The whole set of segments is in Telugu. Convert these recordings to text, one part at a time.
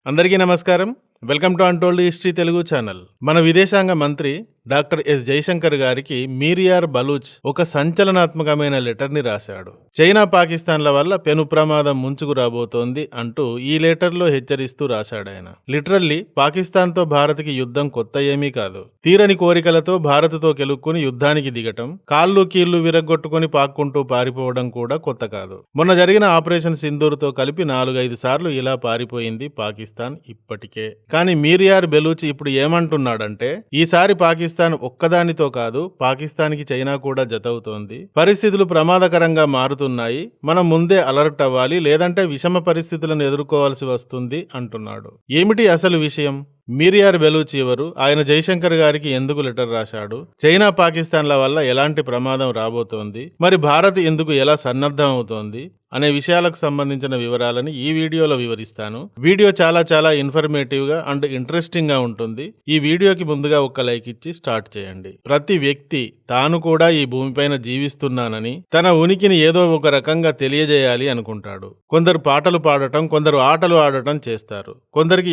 అందరికీ నమస్కారం. Welcome to untold history Telugu channel. మన విదేశాంగ మంత్రి డాక్టర్ ఎస్ జైశంకర్ గారికి మీరియార్ బలూచ్ ఒక సంచలనాత్మకమైన లెటర్ని రాశాడు. చైనా పాకిస్తాన్ల వల్ల పెను ప్రమాదం ముంచుకు రాబోతోంది అంటూ ఈ లెటర్లో హెచ్చరిస్తూ రాశాడాయన. లిటరల్లీ పాకిస్తాన్తో భారత్కి యుద్ధం కొత్త ఏమీ కాదు. తీరని కోరికలతో భారత్తో కెలుక్కుని యుద్ధానికి దిగటం, కాళ్ళు కీళ్లు విరగ్గొట్టుకుని పాక్కుంటూ పారిపోవడం కూడా కొత్త కాదు. మొన్న జరిగిన ఆపరేషన్ సింధూర్తో కలిపి 4-5 సార్లు ఇలా పారిపోయింది పాకిస్తాన్ ఇప్పటికే. కానీ మీరియార్ బెలూచ్ ఇప్పుడు ఏమంటున్నాడంటే, ఈసారి పాకిస్తాన్ ఒక్కదానితో కాదు, పాకిస్తాన్కి చైనా కూడా జతవుతోంది. పరిస్థితులు ప్రమాదకరంగా మారుతున్నాయి, మనం ముందే అలర్ట్ అవ్వాలి, లేదంటే విషమ పరిస్థితులను ఎదుర్కోవాల్సి వస్తుంది అంటున్నాడు. ఏమిటి అసలు విషయం? మీరియార్ బెలూచ్ ఎవరు? ఆయన జైశంకర్ గారికి ఎందుకు లెటర్ రాశాడు? చైనా పాకిస్తాన్ల వల్ల ఎలాంటి ప్రమాదం రాబోతోంది? మరి భారత్ ఎందుకు ఎలా సన్నద్ధం అవుతోంది అనే విషయాలకు సంబంధించిన వివరాలని ఈ వీడియోలో వివరిస్తాను. వీడియో చాలా ఇన్ఫర్మేటివ్ గా అండ్ ఇంట్రెస్టింగ్ గా ఉంటుంది. ఈ వీడియోకి ముందుగా ఒక లైక్ ఇచ్చి స్టార్ట్ చేయండి. ప్రతి వ్యక్తి తాను కూడా ఈ భూమిపైన జీవిస్తున్నానని, తన ఉనికిని ఏదో ఒక రకంగా తెలియజేయాలి అనుకుంటాడు. కొందరు పాటలు పాడటం, కొందరు ఆటలు ఆడటం చేస్తారు. కొందరికి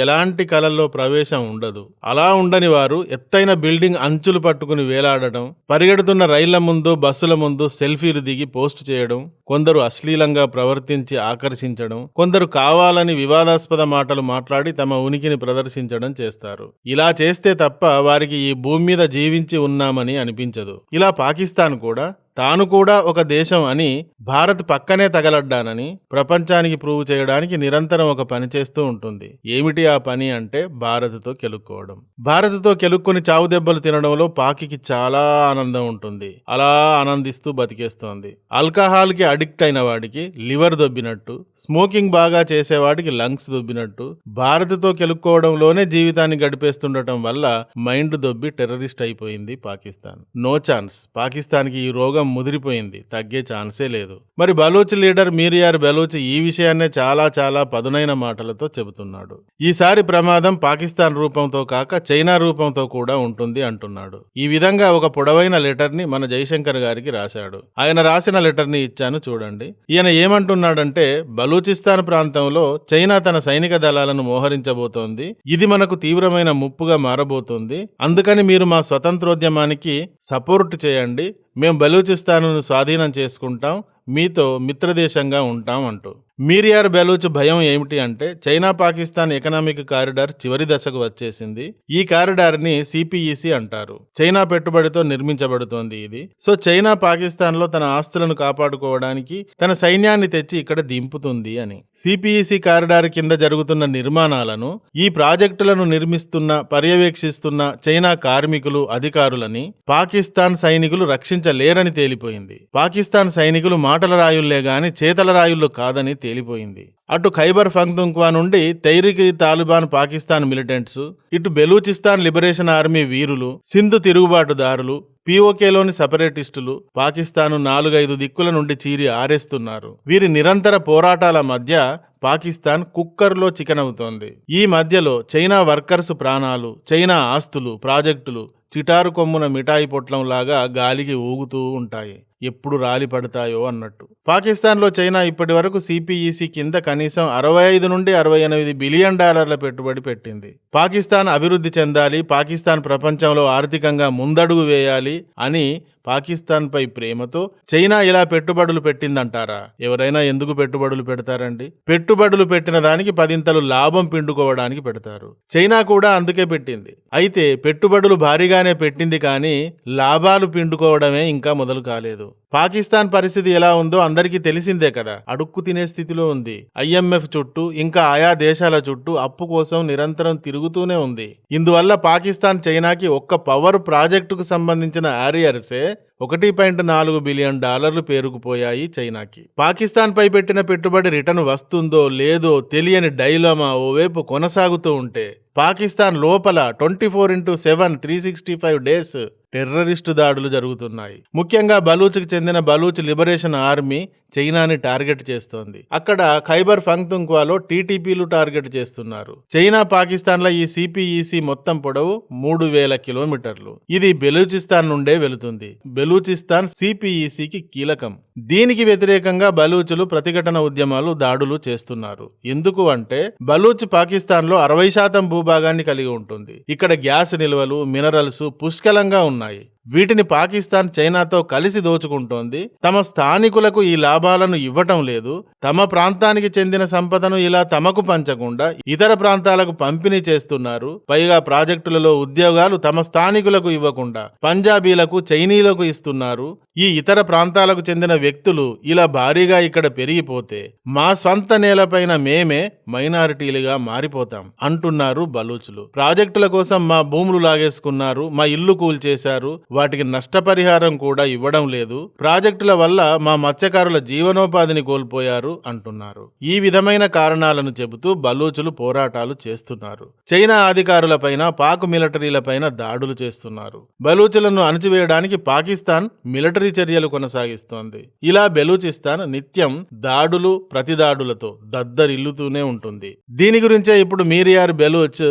ఎలాంటి కళల్లో ప్రవేశం ఉండదు. అలా ఉండని వారు ఎత్తైన బిల్డింగ్ అంచులు పట్టుకుని వేలాడటం, పరిగెడుతున్న రైళ్ల ముందు, బస్సుల ముందు సెల్ఫీలు దిగి పోస్ట్ చేయడం, కొందరు అశ్లీలంగా ప్రవర్తించి ఆకర్షించడం, కొందరు కావాలని వివాదాస్పద మాటలు మాట్లాడి తమ ఉనికిని ప్రదర్శించడం చేస్తారు. ఇలా చేస్తే తప్ప వారికి ఈ భూమి మీద జీవించి ఉన్నామని అనిపించదు. ఇలా పాకిస్తాన్ కూడా తాను కూడా ఒక దేశం అని, భారత్ పక్కనే తగలడ్డానని ప్రపంచానికి ప్రూవ్ చేయడానికి నిరంతరం ఒక పని చేస్తూ ఉంటుంది. ఏమిటి ఆ పని అంటే భారత్తో కెలుక్కోవడం. భారత్తో కెలుక్కొని చావు దెబ్బలు తినడంలో పాకికి చాలా ఆనందం ఉంటుంది. అలా ఆనందిస్తూ బతికేస్తోంది. ఆల్కహాల్ కి అడిక్ట్ అయిన వాడికి లివర్ దొబ్బినట్టు, స్మోకింగ్ బాగా చేసేవాడికి లంగ్స్ దొబ్బినట్టు, భారత్తో కెలుక్కోవడంలోనే జీవితాన్ని గడిపేస్తుండటం వల్ల మైండ్ దొబ్బి టెర్రరిస్ట్ అయిపోయింది పాకిస్తాన్. No chance. పాకిస్తాన్కి ఈ రోగం ముదిరిపోయింది, తగ్గే ఛాన్సే లేదు. మరి బలూచ్ లీడర్ మీరియార్ బెలూచ్ ఈ విషయాన్నే చాలా పదునైన మాటలతో చెబుతున్నాడు. ఈసారి ప్రమాదం పాకిస్తాన్ రూపంతో కాక చైనా రూపంతో కూడా ఉంటుంది అంటున్నాడు. ఈ విధంగా ఒక పొడవైన లెటర్ ని మన జైశంకర్ గారికి రాశాడు. ఆయన రాసిన లెటర్ ని ఇచ్చాను చూడండి. ఈయన ఏమంటున్నాడంటే, బలూచిస్తాన్ ప్రాంతంలో చైనా తన సైనిక దళాలను మోహరించబోతోంది. ఇది మనకు తీవ్రమైన ముప్పుగా మారబోతుంది. అందుకని మీరు మా స్వతంత్రోద్యమానికి సపోర్ట్ చేయండి. మేము బలూచిస్తాన్ను స్వాధీనం చేసుకుంటాం, మీతో మిత్రదేశంగా ఉంటాం అంటూ. మీరియార్ బెలూచ్ భయం ఏమిటి అంటే, చైనా పాకిస్తాన్ ఎకనామిక్ కారిడార్ చివరి దశకు వచ్చేసింది. ఈ కారిడార్ ని సిపిఈసి అంటారు. చైనా పెట్టుబడితో నిర్మించబడుతోంది ఇది. సో చైనా పాకిస్తాన్ లో తన ఆస్తులను కాపాడుకోవడానికి తన సైన్యాన్ని తెచ్చి ఇక్కడ దింపుతుంది అని. సిపిఈసి కారిడార్ కింద జరుగుతున్న నిర్మాణాలను, ఈ ప్రాజెక్టులను నిర్మిస్తున్న, పర్యవేక్షిస్తున్న చైనా కార్మికులు, అధికారులని పాకిస్తాన్ సైనికులు రక్షించలేరని తేలిపోయింది. పాకిస్తాన్ సైనికులు మాటల రాయుళ్లే గాని చేతల రాయుళ్లు కాదని తేలిపోయింది. అటు ఖైబర్ పఖ్తూన్ఖ్వా నుండి తెహ్రీక్ తాలిబాన్ పాకిస్తాన్ మిలిటెంట్స్, ఇటు బెలూచిస్తాన్ లిబరేషన్ ఆర్మీ వీరులు, సింధు తిరుగుబాటుదారులు, పిఓకేలోని సెపరేటిస్టులు పాకిస్తాన్ 4-5 దిక్కుల నుండి చీరి ఆరేస్తున్నారు. వీరి నిరంతర పోరాటాల మధ్య పాకిస్తాన్ కుక్కర్లో చికెన్ అవుతోంది. ఈ మధ్యలో చైనా వర్కర్స్ ప్రాణాలు, చైనా ఆస్తులు, ప్రాజెక్టులు చిటారు కొమ్మున మిఠాయి పొట్లంలాగా గాలికి ఊగుతూ ఉంటాయి, ఎప్పుడు రాలి పడతాయో అన్నట్టు. పాకిస్తాన్లో చైనా ఇప్పటి వరకు సిపిఈసి కింద కనీసం 65 నుండి 68 బిలియన్ డాలర్ల పెట్టుబడి పెట్టింది. పాకిస్తాన్ అభివృద్ధి చెందాలి, పాకిస్తాన్ ప్రపంచంలో ఆర్థికంగా ముందడుగు వేయాలి అని పాకిస్తాన్ పై ప్రేమతో చైనా ఇలా పెట్టుబడులు పెట్టిందంటారా? ఎవరైనా ఎందుకు పెట్టుబడులు పెడతారండి? పెట్టుబడులు పెట్టిన దానికి 10 లాభం పిండుకోవడానికి పెడతారు. చైనా కూడా అందుకే పెట్టింది. అయితే పెట్టుబడులు భారీగానే పెట్టింది, కానీ లాభాలు పిండుకోవడమే ఇంకా మొదలు కాలేదు. పాకిస్తాన్ పరిస్థితి ఎలా ఉందో అందరికీ తెలిసిందే కదా. అడుక్కు తినే స్థితిలో ఉంది. ఐఎంఎఫ్ చుట్టూ, ఇంకా ఆయా దేశాల చుట్టూ అప్పు కోసం నిరంతరం తిరుగుతూనే ఉంది. ఇందువల్ల పాకిస్తాన్ చైనాకి ఒక్క పవర్ ప్రాజెక్టుకు సంబంధించిన ఆరియర్సే 1.4 బిలియన్ డాలర్లు పేరుకుపోయాయి చైనాకి. పాకిస్తాన్ పై పెట్టిన పెట్టుబడి రిటర్న్ వస్తుందో లేదో తెలియని డైలమా ఓవైపు కొనసాగుతూ ఉంటే, పాకిస్తాన్ లోపల 24/7 365 డేస్ టెర్రరిస్టు దాడులు జరుగుతున్నాయి. ముఖ్యంగా బలూచ్కి చెందిన బలూచ్ లిబరేషన్ ఆర్మీ చైనాని టార్గెట్ చేస్తోంది. అక్కడ ఖైబర్ పఖ్తుంఖ్వాలో టీటీపీలు టార్గెట్ చేస్తున్నారు. చైనా పాకిస్తాన్ల ఈ సిపిఈసి మొత్తం పొడవు 3000 కిలోమీటర్లు. ఇది బెలూచిస్తాన్ నుండే వెళుతుంది. బెలూచిస్తాన్ సిపిఈసికి కీలకం. దీనికి వ్యతిరేకంగా బలూచులు ప్రతిఘటన ఉద్యమాలు, దాడులు చేస్తున్నారు. ఎందుకు అంటే బలూచ్ పాకిస్తాన్ లో 60% భూభాగాన్ని కలిగి ఉంటుంది. ఇక్కడ గ్యాస్ నిల్వలు, మినరల్స్ పుష్కలంగా ఉన్నాయి. వీటిని పాకిస్తాన్ చైనాతో కలిసి దోచుకుంటోంది. తమ స్థానికులకు ఈ లాభాలను ఇవ్వటం లేదు. తమ ప్రాంతానికి చెందిన సంపదను ఇలా తమకు పంచకుండా ఇతర ప్రాంతాలకు పంపిణీ చేస్తున్నారు. పైగా ప్రాజెక్టులలో ఉద్యోగాలు తమ స్థానికులకు ఇవ్వకుండా పంజాబీలకు, చైనీలకు ఇస్తున్నారు. ఈ ఇతర ప్రాంతాలకు చెందిన వ్యక్తులు ఇలా భారీగా ఇక్కడ పెరిగిపోతే మా స్వంత నేలపైన మేమే మైనారిటీలుగా మారిపోతాం అంటున్నారు బలూచులు. ప్రాజెక్టుల కోసం మా భూములు లాగేసుకున్నారు, మా ఇల్లు కూల్చేశారు, వాటికి నష్టపరిహారం కూడా ఇవ్వడం లేదు. ప్రాజెక్టుల వల్ల మా మత్స్యకారుల జీవనోపాధిని కోల్పోయారు అంటున్నారు. ఈ విధమైన కారణాలను చెబుతూ బలూచులు పోరాటాలు చేస్తున్నారు. చైనా అధికారులపైన, పాక్ మిలిటరీలపైన దాడులు చేస్తున్నారు. బలూచులను అణచివేయడానికి పాకిస్తాన్ మిలిటరీ చర్యలు కొనసాగిస్తోంది. ఇలా బెలూచిస్తాన్ నిత్యం దాడులు, ప్రతిదాడులతో దద్దరిల్లుతూనే ఉంటుంది. దీని గురించే ఇప్పుడు మీరియార్ బెలూచ్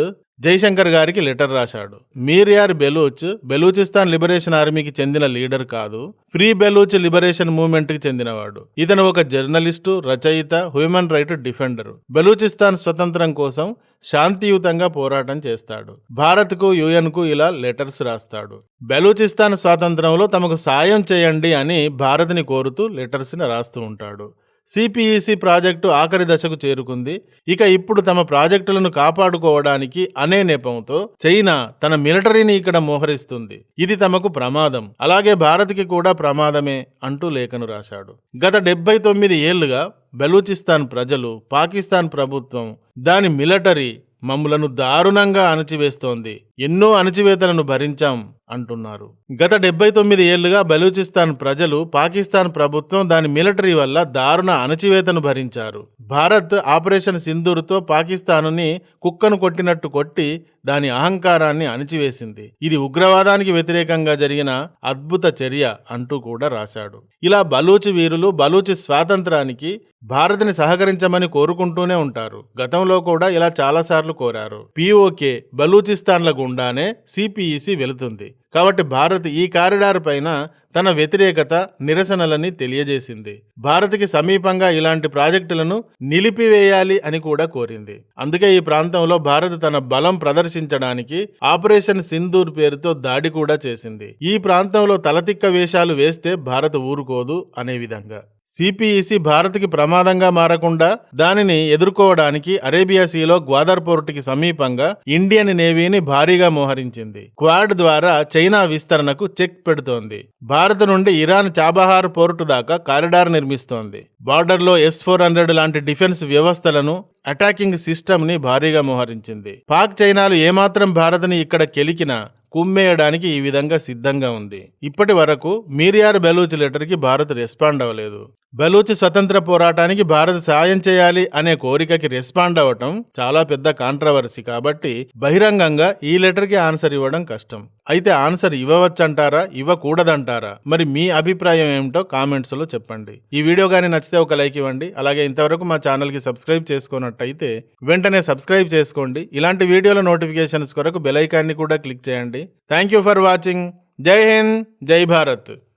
జైశంకర్ గారికి లెటర్ రాశాడు. మీరియార్ బెలూచ్ బెలూచిస్తాన్ లిబరేషన్ ఆర్మీకి చెందిన లీడర్ కాదు, ఫ్రీ బెలూచ్ లిబరేషన్ మూవ్మెంట్ కి చెందినవాడు. ఇతను ఒక జర్నలిస్టు, రచయిత, హ్యూమన్ రైట్ డిఫెండర్. బెలూచిస్తాన్ స్వతంత్రం కోసం శాంతియుతంగా పోరాటం చేస్తాడు. భారత్కు, యుఎన్కు ఇలా లెటర్స్ రాస్తాడు. బెలూచిస్తాన్ స్వాతంత్రంలో తమకు సాయం చేయండి అని భారత్ని కోరుతూ లెటర్స్ ని రాస్తూ ఉంటాడు. సిపిఈసి ప్రాజెక్టు ఆఖరి దశకు చేరుకుంది. ఇక ఇప్పుడు తమ ప్రాజెక్టులను కాపాడుకోవడానికి అనే నెపంతో చైనా తన మిలిటరీని ఇక్కడ మోహరిస్తుంది. ఇది తమకు ప్రమాదం, అలాగే భారత్కి కూడా ప్రమాదమే అంటూ లేఖను రాశాడు. గత 79 ఏళ్లుగా బెలూచిస్తాన్ ప్రజలు, పాకిస్తాన్ ప్రభుత్వం, దాని మిలిటరీ మమ్ములను దారుణంగా అణచివేస్తోంది. ఎన్నో అణచివేతలను భరించాం అంటున్నారు. గత 79 ఏళ్లుగా బలూచిస్తాన్ ప్రజలు, పాకిస్తాన్ ప్రభుత్వం, దాని మిలిటరీ వల్ల దారుణ అణచివేతను భరించారు. భారత్ ఆపరేషన్ సింధూర్తో పాకిస్తానుని కుక్కను కొట్టినట్టు కొట్టి దాని అహంకారాన్ని అణచివేసింది. ఇది ఉగ్రవాదానికి వ్యతిరేకంగా జరిగిన అద్భుత చర్య అంటూ కూడా రాశాడు. ఇలా బలూచి వీరులు బలూచి స్వాతంత్రానికి భారత్ని సహకరించమని కోరుకుంటూనే ఉంటారు. గతంలో కూడా ఇలా చాలాసార్లు కోరారు. పిఓకే బలూచిస్తాన్ల గుండానే సిపిఈసి వెళుతుంది. కాబట్టి భారత్ ఈ కారిడార్ పైన తన వ్యతిరేకత, నిరసనలని తెలియజేసింది. భారత్కి సమీపంగా ఇలాంటి ప్రాజెక్టులను నిలిపివేయాలి అని కూడా కోరింది. అందుకే ఈ ప్రాంతంలో భారత్ తన బలం ప్రదర్శించడానికి ఆపరేషన్ సింధూర్ పేరుతో దాడి కూడా చేసింది. ఈ ప్రాంతంలో తలతిక్క వేషాలు వేస్తే భారత్ ఊరుకోదు అనే విధంగా. సిపిఈసి భారత్కి ప్రమాదంగా మారకుండా దానిని ఎదుర్కోవడానికి అరేబియా సీలో గ్వాదర్ పోర్టుకి సమీపంగా ఇండియన్ నేవీని భారీగా మోహరించింది. క్వాడ్ ద్వారా చైనా విస్తరణకు చెక్ పెడుతోంది. భారత్ నుండి ఇరాన్ చాబహార్ పోర్టు దాకా కారిడార్ నిర్మిస్తోంది. బార్డర్లో S-400 లాంటి డిఫెన్స్ వ్యవస్థలను, అటాకింగ్ సిస్టమ్ ని భారీగా మోహరించింది. పాక్ చైనాలు ఏమాత్రం భారత్ని ఇక్కడ కెలికినా కుమ్మేయడానికి ఈ విధంగా సిద్ధంగా ఉంది. ఇప్పటి వరకు మీరియార్ బెలూచ్ లెటర్కి భారత్ రెస్పాండ్ అవ్వలేదు. బలూచ్ స్వతంత్ర పోరాటానికి భారత్ సాయం చేయాలి అనే కోరికకి రెస్పాండ్ అవ్వటం చాలా పెద్ద కాంట్రవర్సీ. కాబట్టి బహిరంగంగా ఈ లెటర్కి ఆన్సర్ ఇవ్వడం కష్టం. అయితే ఆన్సర్ ఇవ్వవచ్చంటారా, ఇవ్వకూడదంటారా? మరి మీ అభిప్రాయం ఏమిటో కామెంట్స్ లో చెప్పండి. ఈ వీడియో కానీ నచ్చితే ఒక లైక్ ఇవ్వండి. అలాగే ఇంతవరకు మా ఛానల్కి సబ్స్క్రైబ్ చేసుకున్నట్టయితే వెంటనే సబ్స్క్రైబ్ చేసుకోండి. ఇలాంటి వీడియోల నోటిఫికేషన్స్ కొరకు బెల్ ఐకాన్ని కూడా క్లిక్ చేయండి. Thank you for watching. జై హింద్, జై భారత్.